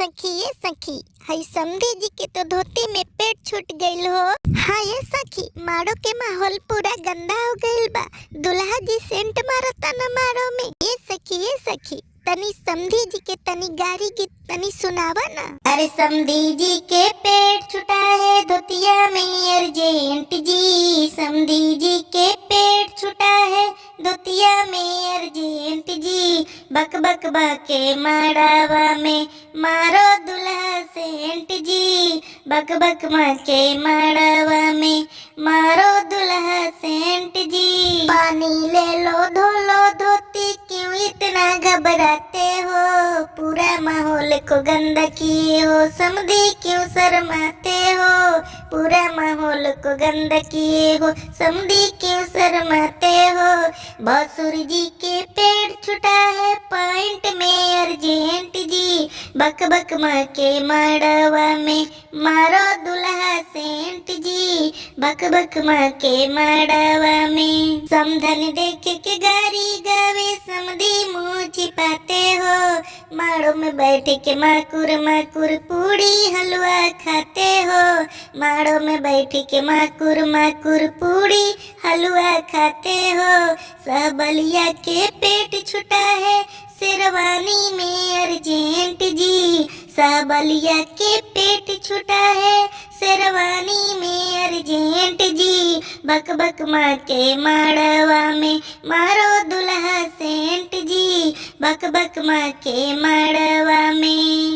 ये सखी हई समधी जी के तो धोती में पेट छूट गईल हो। हाँ ये सखी, मारो के माहौल पूरा गंदा हो गईल बा। दुल्हा जी सेंट मारता न मारो में। ये सखी तनी समधी जी के तनी गारी गीत तनी सुनावा ना। अरे समधी जी के पेट छुटा है धोतिया में अर्जेंट जी। समधी जी के पेट छुटा है धोतिया में अर्जेंट जी। बक बक बके मारावा में मारो दुल्हा सेंट जी। बक बक मके मारावा में मारो दुल्हा सेंट जी। पानी ले लो धो लो धोती, क्यों इतना घबराते हो। पूरा माहौल को गंदा किए हो, समधी क्यों शर्माते हो। पूरा माहौल को गंदा किए हो, समधी क्यों शर्माते हो। भसुर जी के पेट छुटा है पॉइंट में अर्जेंट जी। बक बक मके मारवा में मारो दुल्हा सेंट जी। बक बक मके मारवा में समधन देख के गारी गावे, समधी मुँह छिपाते हो। माड़ो में बैठ के माकुर माकुर पूड़ी हलवा खाते हो। माड़ो में बैठ के माकुर माकुर पूड़ी हलवा खाते हो। सबलिया के पेट छुटा है शेरवानी में अर्जेंट जी। सबलिया के पेट छुटा है शेरवानी में अर्जेंट जी। बक बक माँ के माड़वा में मारो दुल्हा सेंट जी। बक बक माँ के माड़वा में।